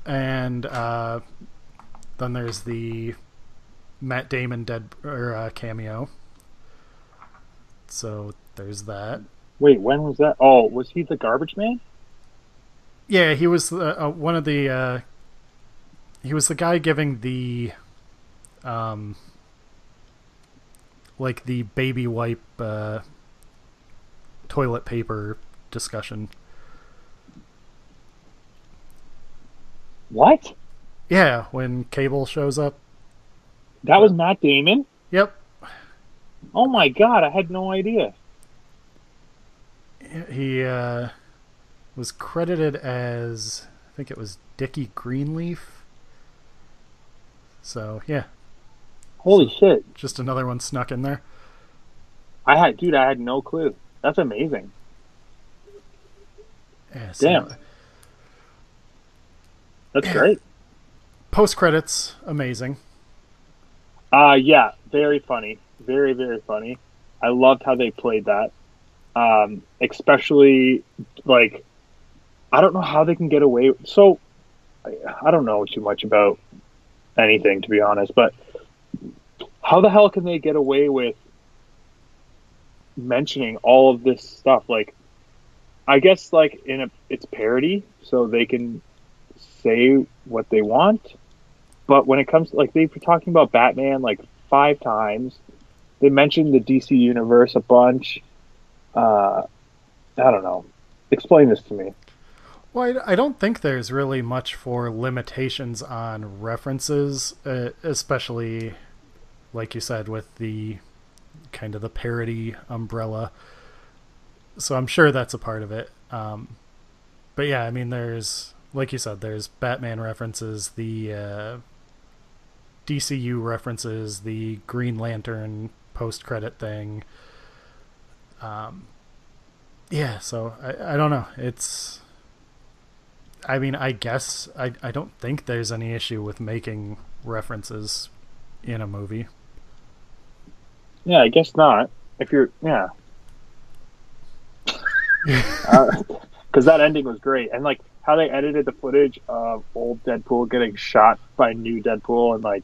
And then there's the Matt Damon cameo. So there's that. Wait, when was that? Oh, was he the Garbage Man? Yeah, he was one of the. He was the guy giving the, the baby wipe toilet paper discussion. What? Yeah, when Cable shows up. That was Matt Damon? Yep. Oh my god, I had no idea. He was credited as, I think it was Dickie Greenleaf. So, yeah. Holy shit. Just another one snuck in there. I had no clue. That's amazing. Yeah, so, damn. That's great. Post-credits, amazing. Yeah, very funny. Very, very funny. I loved how they played that. Especially, I don't know how they can get away. So, I don't know too much about anything, to be honest, but how the hell can they get away with mentioning all of this stuff? I guess, it's parody, so they can say what they want. But when it comes to, they've been talking about Batman, 5 times. They mentioned the DC universe a bunch. I don't know. Explain this to me. Well, I don't think there's really much for limitations on references, especially, like you said, with the kind of the parody umbrella. So I'm sure that's a part of it. But yeah, I mean, there's, like you said, there's Batman references, the DCU references, the Green Lantern post-credit thing. Yeah, so I don't know. It's... I mean, I guess I don't think there's any issue with making references in a movie. Yeah, I guess not. If you're... Yeah. Because that ending was great. And, how they edited the footage of old Deadpool getting shot by new Deadpool and,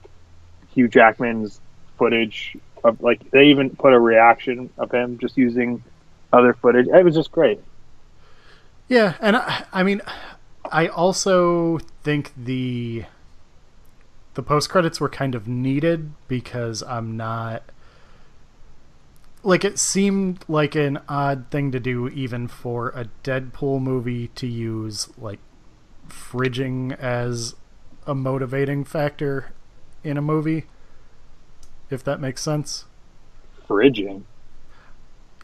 Hugh Jackman's footage of, they even put a reaction of him just using other footage. It was just great. Yeah, and I mean, I also think the post credits were kind of needed because I'm not like it seemed like an odd thing to do even for a Deadpool movie to use like fridging as a motivating factor in a movie, if that makes sense. Fridging?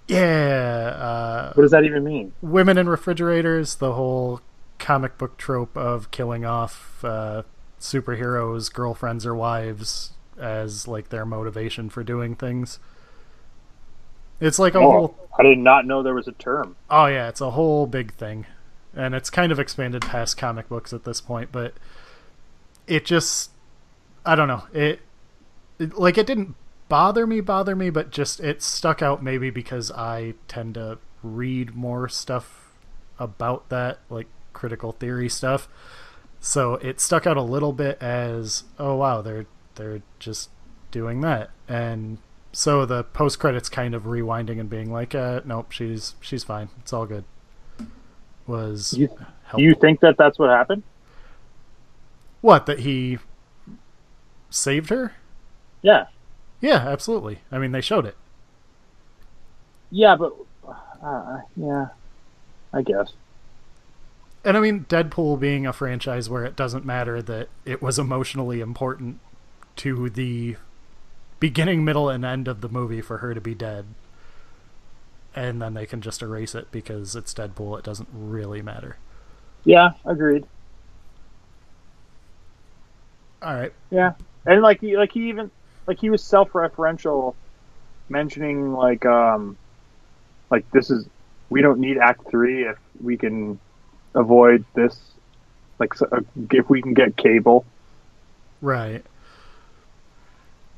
Yeah. What does that even mean? Women in refrigerators, the whole comic book trope of killing off superheroes, girlfriends or wives as like their motivation for doing things. It's like a whole... I did not know there was a term. Oh yeah, it's a whole big thing. And it's kind of expanded past comic books at this point, but it just... I don't know. It like, it didn't bother me, but just it stuck out maybe because I tend to read more stuff about that, like critical theory stuff. So it stuck out a little bit as, oh wow, they're just doing that. And so the post credits kind of rewinding and being like, nope, she's fine, it's all good. Was Do helpful. you think that that's what happened? What, that he saved her? Yeah. Yeah, absolutely. I mean, they showed it. Yeah, but yeah, I guess. And I mean, Deadpool being a franchise where it doesn't matter that it was emotionally important to the beginning, middle, and end of the movie for her to be dead. And then they can just erase it because it's Deadpool. It doesn't really matter. Yeah, agreed. All right. Yeah, and he was self-referential, mentioning like this is, we don't need Act 3 if we can avoid this, like if we can get Cable. Right.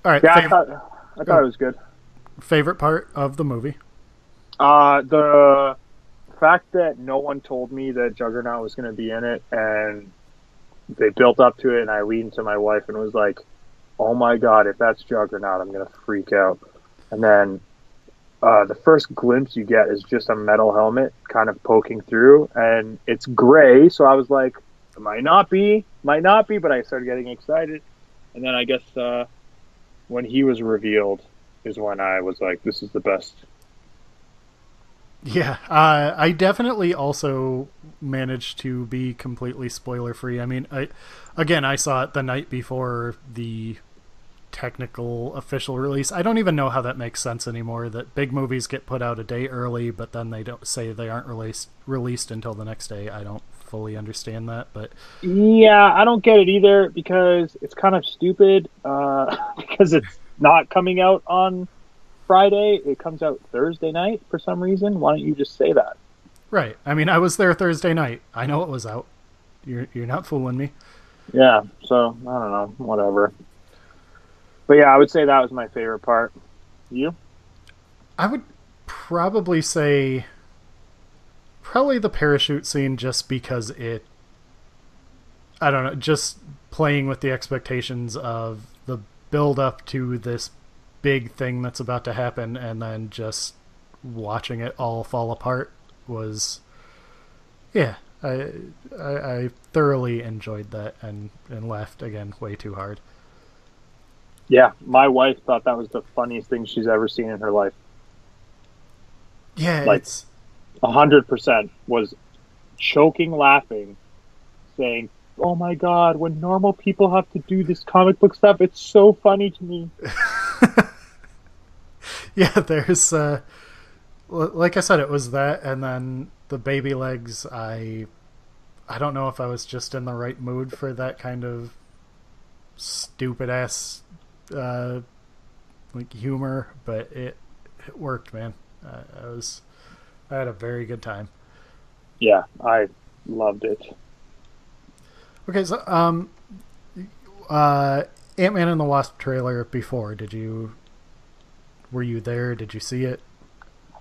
All right. Yeah, I thought it was good. Favorite part of the movie? The fact that no one told me that Juggernaut was going to be in it, and they built up to it, and I leaned to my wife and was like, oh my god, if that's Juggernaut, I'm going to freak out. And then the first glimpse you get is just a metal helmet kind of poking through, and it's gray, so I was like, it might not be, but I started getting excited. And then I guess when he was revealed is when I was like, this is the best. Yeah, I definitely also managed to be completely spoiler-free. I mean, I saw it the night before the technical official release. I don't even know how that makes sense anymore, that big movies get put out a day early, but then they don't say they aren't released until the next day. I don't fully understand that, but... Yeah, I don't get it either, because it's kind of stupid, because it's not coming out on Friday, it comes out Thursday night for some reason. Why don't you just say that? Right. I mean, I was there Thursday night. I know it was out. You're not fooling me. Yeah, so, I don't know. Whatever. But yeah, I would say that was my favorite part. You? I would probably say... probably the parachute scene, just because it... I don't know, just playing with the expectations of the build-up to this big thing that's about to happen, and then just watching it all fall apart was, yeah, I thoroughly enjoyed that, and laughed again way too hard. Yeah, my wife thought that was the funniest thing she's ever seen in her life. Yeah, like, it's 100% was choking laughing, saying, oh my god, when normal people have to do this comic book stuff, it's so funny to me. Yeah, there's like I said, it was that, and then the baby legs. I don't know if I was just in the right mood for that kind of stupid ass like humor, but it worked, man. I had a very good time. Yeah, I loved it. Okay, so Ant-Man and the Wasp trailer before, were you there? Did you see it?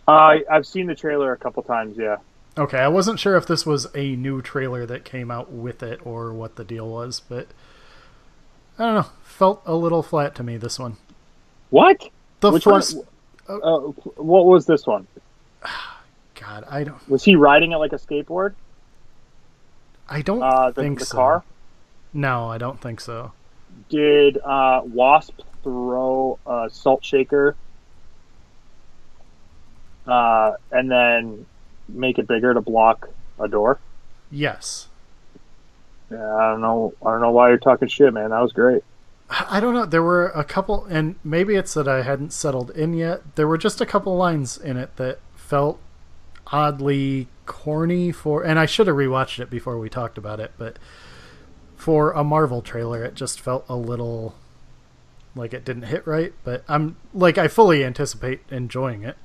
I've seen the trailer a couple times, yeah. Okay, I wasn't sure if this was a new trailer that came out with it or what the deal was, but I don't know. Felt a little flat to me, this one. What? Which first one? What was this one? God, I don't... Was he riding it like a skateboard? I don't think the so. Car? No, I don't think so. Did Wasp throw a salt shaker and then make it bigger to block a door. Yes. Yeah, I don't know why you're talking shit, man. That was great. I don't know. There were a couple, and maybe it's that I hadn't settled in yet. There were just a couple lines in it that felt oddly corny and I should have rewatched it before we talked about it, but for a Marvel trailer, it just felt a little like it didn't hit right. But I fully anticipate enjoying it.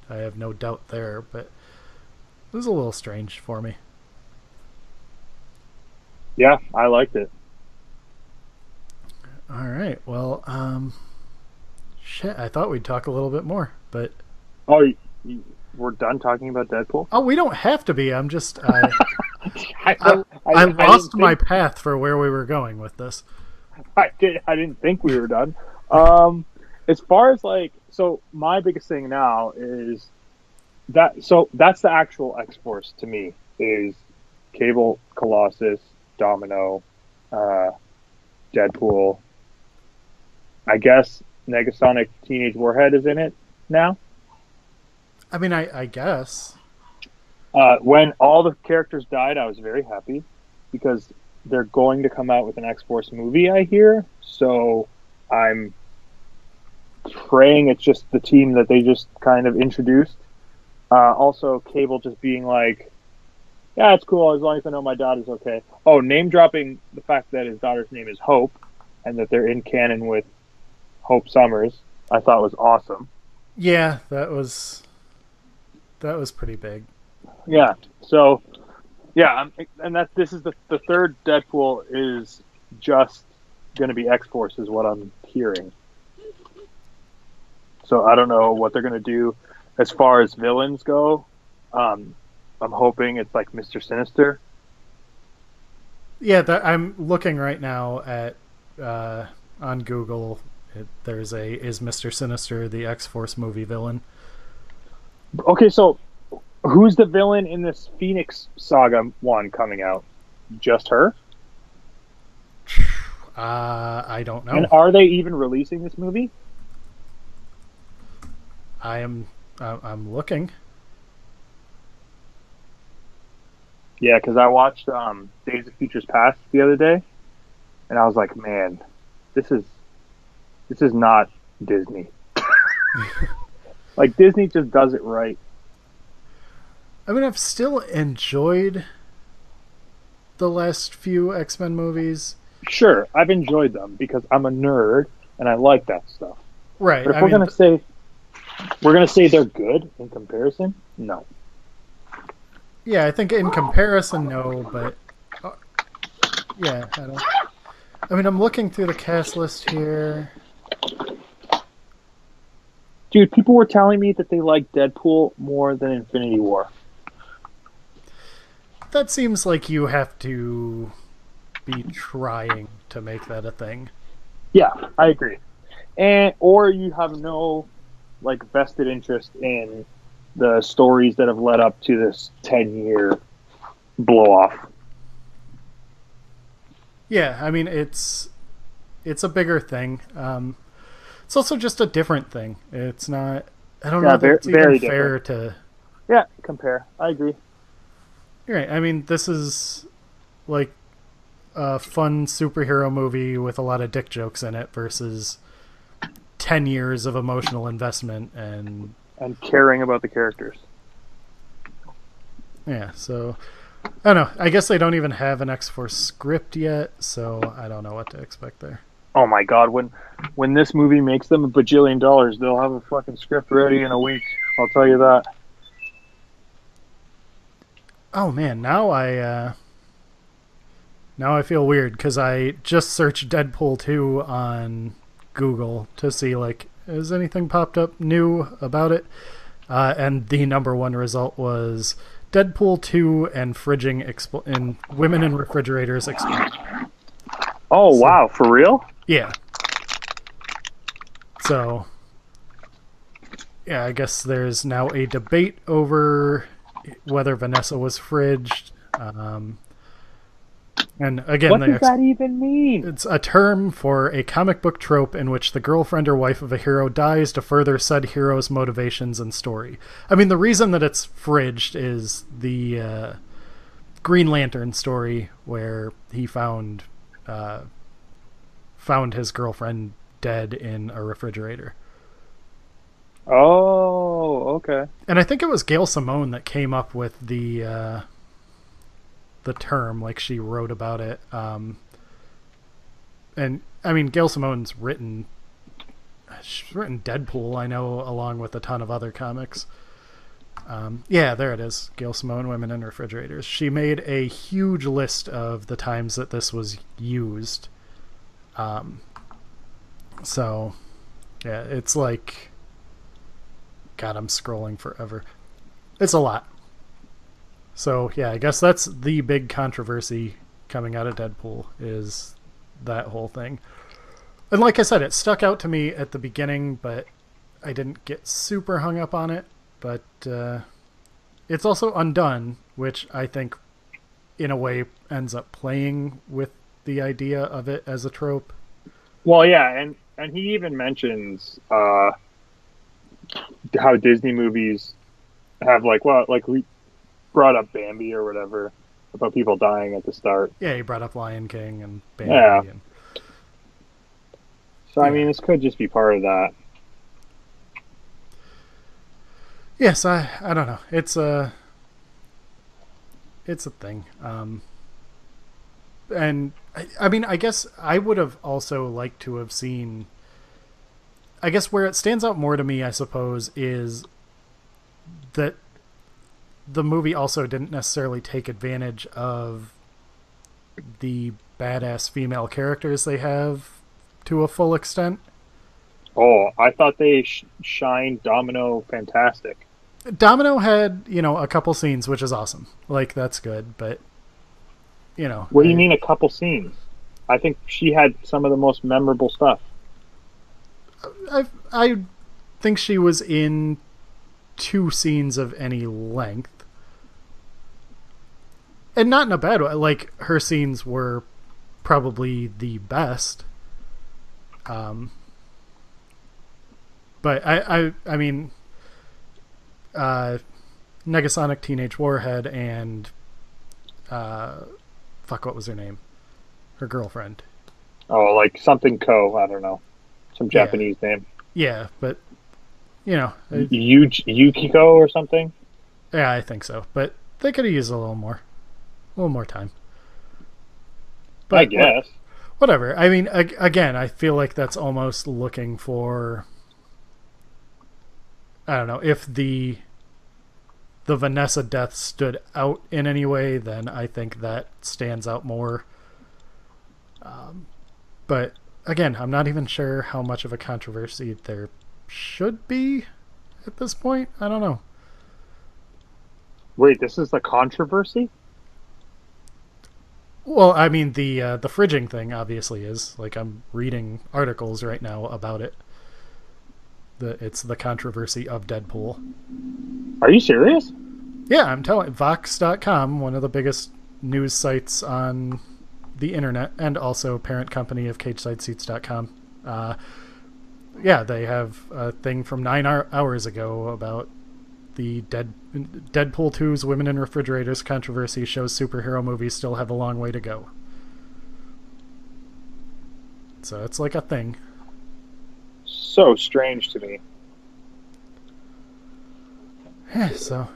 I have no doubt there, but it was a little strange for me. Yeah, I liked it. All right. Well, shit, I thought we'd talk a little bit more, but... Oh, we're done talking about Deadpool? Oh, we don't have to be. I'm just... I I lost my path for where we were going with this. I didn't think we were done. As far as, so my biggest thing now is that... So that's the actual X-Force to me, is Cable, Colossus, Domino, Deadpool... I guess Negasonic Teenage Warhead is in it now. I mean, I guess. When all the characters died, I was very happy because they're going to come out with an X-Force movie, I hear. So I'm praying it's just the team that they just kind of introduced. Also, Cable just being like, yeah, it's cool as long as I know my daughter's okay. Oh, name dropping the fact that his daughter's name is Hope and that they're in canon with Hope Summers, I thought was awesome. Yeah, that was pretty big. Yeah. So, yeah, this is the third Deadpool is just going to be X-Force, is what I'm hearing. So I don't know what they're going to do as far as villains go. I'm hoping it's like Mr. Sinister. Yeah, I'm looking right now at on Google. There's is Mr. Sinister the X-Force movie villain? Okay, so who's the villain in this Phoenix Saga one coming out? Just her? I don't know. And are they even releasing this movie? I'm looking. Yeah, because I watched Days of Futures Past the other day, and I was like, man, this is not Disney. Like, Disney just does it right. I mean, I've still enjoyed the last few X-Men movies. Sure, I've enjoyed them because I'm a nerd and I like that stuff. Right. But if we're gonna say they're good in comparison, no. Yeah, I think in comparison, no, but yeah, I mean, I'm looking through the cast list here. Dude, people were telling me that they like Deadpool more than Infinity War. That seems like you have to be trying to make that a thing. Yeah, I agree. Or you have no vested interest in the stories that have led up to this 10-year blow-off. Yeah, I mean, it's a bigger thing. It's also just a different thing. It's not... I don't know if it's even fair to... Yeah, compare. I agree. You're right. I mean, this is like a fun superhero movie with a lot of dick jokes in it versus 10 years of emotional investment and caring about the characters. Yeah, so I don't know. I guess they don't even have an X-Force script yet, so I don't know what to expect there. Oh my god, when this movie makes them $1 bajillion, they'll have a fucking script ready in a week. I'll tell you that. Oh man, now I feel weird because I just searched Deadpool 2 on Google to see has anything popped up new about it, and the number one result was Deadpool 2 and and women in refrigerators explode. Oh wow, for real? Yeah. So yeah, I guess there's now a debate over whether Vanessa was fridged. And again, What does that even mean? it's a term for a comic book trope in which the girlfriend or wife of a hero dies to further said hero's motivations and story. I mean, the reason that it's fridged is the Green Lantern story where he found his girlfriend dead in a refrigerator. Oh, okay. And I think it was Gail Simone that came up with the term, like she wrote about it. And I mean, Gail Simone's she's written Deadpool, I know, along with a ton of other comics. Yeah, there it is. Gail Simone, Women in Refrigerators. She made a huge list of the times that this was used. So, yeah, it's like... God, I'm scrolling forever. It's a lot. So, yeah, I guess that's the big controversy coming out of Deadpool, is that whole thing. And like I said, it stuck out to me at the beginning, but I didn't get super hung up on it. But it's also undone, which I think, in a way, ends up playing with the idea of it as a trope. Well, yeah, and he even mentions how Disney movies have, like, well, like we brought up Bambi or whatever, about people dying at the start. Yeah, he brought up Lion King and Bambi. Yeah. And, so, I mean, this could just be part of that. yes, I don't know. It's a thing. And I mean, I guess I would have also liked to have seen... I guess where it stands out more to me, I suppose, is that the movie also didn't necessarily take advantage of the badass female characters they have to a full extent. Oh, I thought they shined Domino fantastic. Domino had, a couple scenes, which is awesome. Like, that's good, but, What do you mean a couple scenes? I think she had some of the most memorable stuff. I think she was in 2 scenes of any length. And not in a bad way. Like, her scenes were probably the best. But I mean, Negasonic Teenage Warhead and what was her name? Her girlfriend. Oh, like something I don't know. Some Japanese name. Yeah, but Yukiko or something? Yeah, I think so. But they could have used a little more time. But I guess. Whatever. I mean, again, I feel like that's almost looking for... I don't know. If the Vanessa death stood out in any way, then I think that stands out more. But again, I'm not even sure how much of a controversy there should be at this point. I don't know. Wait, this is the controversy? Well, I mean, the fridging thing obviously is. Like, I'm reading articles right now about it. It's the controversy of Deadpool. Are you serious? Yeah, I'm telling Vox.com, one of the biggest news sites on the internet, and also parent company of CagesideSeats.com. Yeah, they have a thing from 9 hours ago about the Deadpool 2's Women in Refrigerators controversy shows superhero movies still have a long way to go. So it's like a thing. So strange to me. So...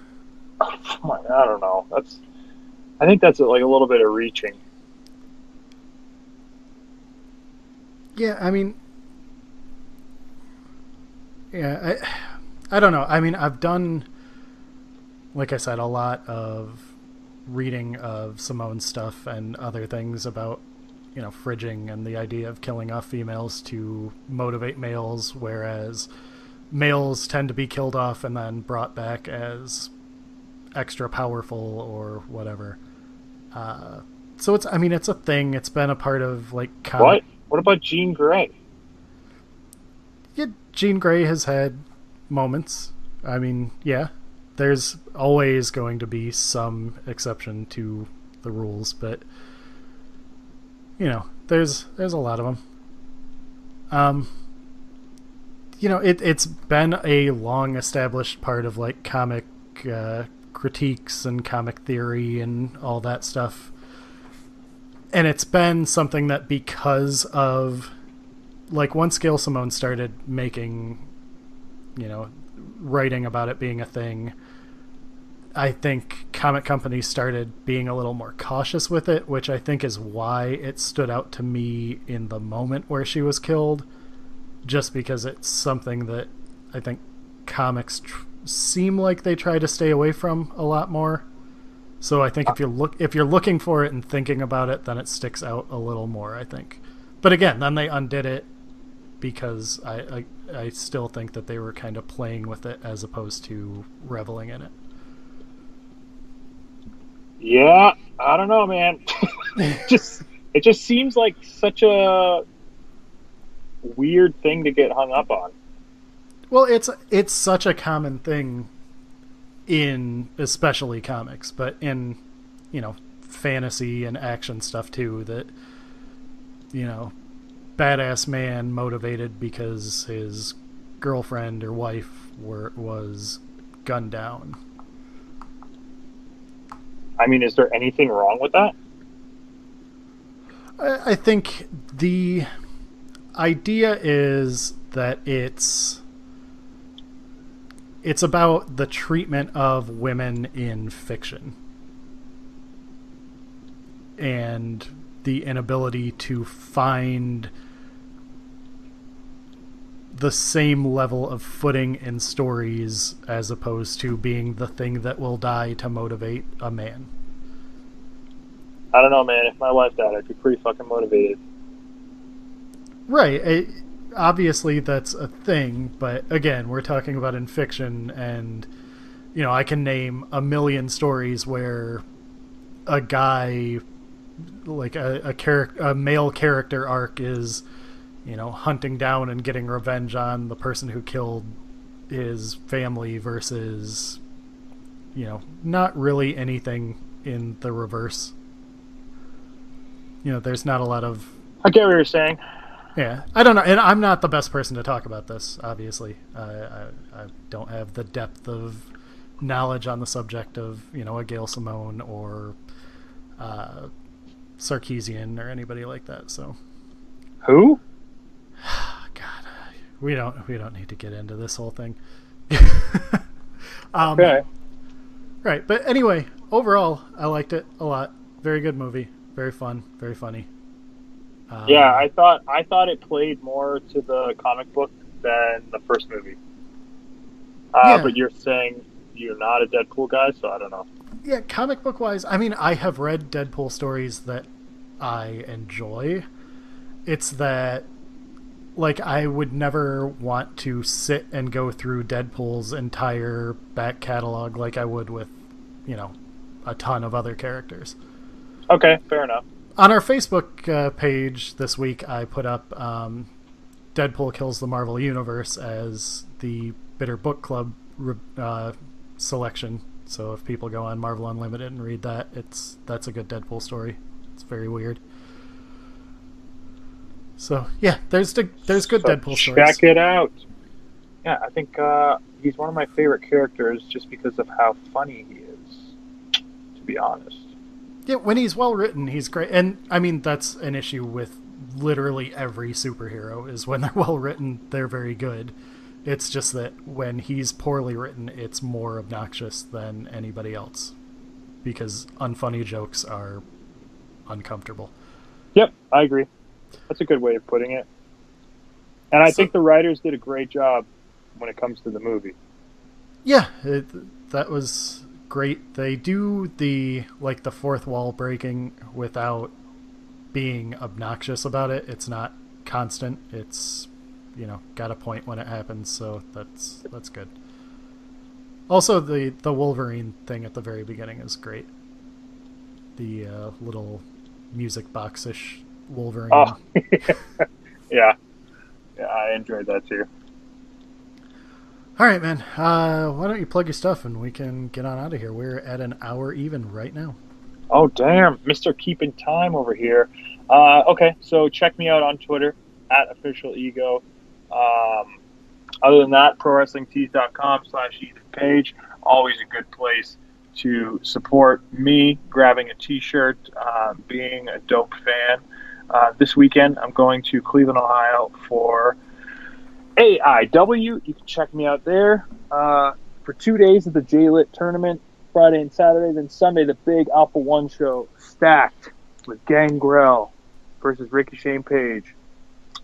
I don't know. I think that's like a little bit of reaching. Yeah, I mean... Yeah, I don't know. I mean, I've done, like I said, a lot of reading of Simone's stuff and other things about, fridging and the idea of killing off females to motivate males, whereas males tend to be killed off and then brought back as extra powerful or whatever. So it's a thing. It's been a part of, like, comic... What about Jean Grey? Yeah, Jean Grey has had moments. I mean, yeah, there's always going to be some exception to the rules, but there's a lot of them. It's been a long established part of like comic critiques and comic theory and all that stuff. And it's been something that, because of like once Gail Simone started making, writing about it being a thing, I think comic companies started being a little more cautious with it, which I think is why it stood out to me in the moment where she was killed, just because it's something that I think comics seem like they try to stay away from a lot more. So I think if you're looking for it and thinking about it, then it sticks out a little more, I think. But again, then they undid it because I still think that they were kind of playing with it as opposed to reveling in it. Yeah, I don't know, man. It just seems like such a weird thing to get hung up on. Well, it's such a common thing in especially comics, but in fantasy and action stuff too, that badass man motivated because his girlfriend or wife was gunned down. I mean, is there anything wrong with that? I think the idea is that it's about the treatment of women in fiction and the inability to find the same level of footing in stories as opposed to being the thing that will die to motivate a man. I don't know, man. If my wife died, I'd be pretty fucking motivated. Right. Obviously that's a thing, but again, we're talking about in fiction, and I can name a million stories where a guy, like a male character arc is hunting down and getting revenge on the person who killed his family versus not really anything in the reverse. There's not a lot of... I get what you're saying. Yeah, I don't know, and I'm not the best person to talk about this, obviously. I don't have the depth of knowledge on the subject of, a Gail Simone or Sarkeesian or anybody like that, so... Who? God, we don't need to get into this whole thing. Okay. Right, but anyway, overall, I liked it a lot. Very good movie. Very fun. Very funny. Yeah, I thought it played more to the comic book than the first movie. Yeah. But you're saying you're not a Deadpool guy, so I don't know. Yeah, comic book wise, I mean, I have read Deadpool stories that I enjoy. It's that, like, I would never want to sit and go through Deadpool's entire back catalog like I would with, a ton of other characters. Okay, fair enough. On our Facebook page this week, I put up Deadpool Kills the Marvel Universe as the Bitter Book Club selection. So if people go on Marvel Unlimited and read that, that's a good Deadpool story. It's very weird. So yeah, there's good Deadpool stories. Check it out. Yeah, I think he's one of my favorite characters just because of how funny he is, to be honest. Yeah, when he's well written, he's great. And I mean, that's an issue with literally every superhero, is when they're well written, they're very good. It's just that when he's poorly written, it's more obnoxious than anybody else, because unfunny jokes are uncomfortable. Yep, I agree. That's a good way of putting it. And I think the writers did a great job when it comes to the movie. Yeah, that was great. They do the fourth wall breaking without being obnoxious about it. It's not constant. It's got a point when it happens, so that's good. Also, the Wolverine thing at the very beginning is great. The little music box-ish Wolverine. Oh, yeah, I enjoyed that too. All right, man. Why don't you plug your stuff and we can get on out of here? We're at an hour even right now. Oh, damn. Mr. Keeping Time over here. Okay, so check me out on Twitter at official ego. Other than that, prowrestlingtees.com/Ethan Page. Always a good place to support me, grabbing a t-shirt, being a dope fan. This weekend, I'm going to Cleveland, Ohio for AIW. You can check me out there for 2 days of the J-Lit tournament, Friday and Saturday. Then Sunday, the big Alpha One show, stacked with Gangrel versus Ricochet and Page.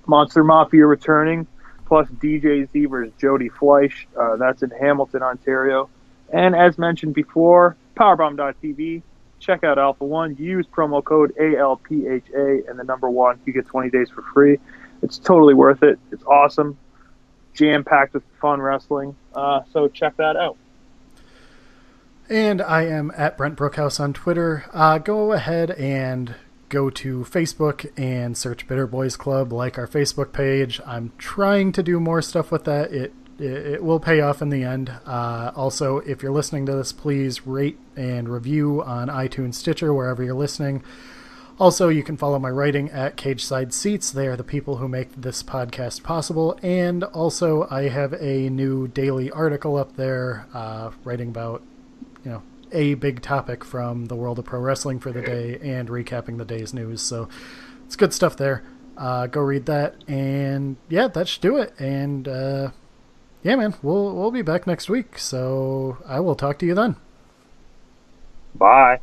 Monster Mafia returning, plus DJ Z versus Jody Fleisch. That's in Hamilton, Ontario. And as mentioned before, Powerbomb.tv. Check out Alpha One. Use promo code ALPHA and the number 1. You get 20 days for free. It's totally worth it. It's awesome. Jam-packed with fun wrestling. So check that out. And I am at Brent Brookhouse on Twitter. Go ahead and go to Facebook and search Bitter Boys Club, like our Facebook page. I'm trying to do more stuff with that. It will pay off in the end. Also, if you're listening to this, please rate and review on iTunes, Stitcher, wherever you're listening. Also, you can follow my writing at Cage Side Seats. They are the people who make this podcast possible. And also, I have a new daily article up there writing about, a big topic from the world of pro wrestling for the day and recapping the day's news. So it's good stuff there. Go read that. And yeah, that should do it. And yeah, man, we'll be back next week. So I will talk to you then. Bye.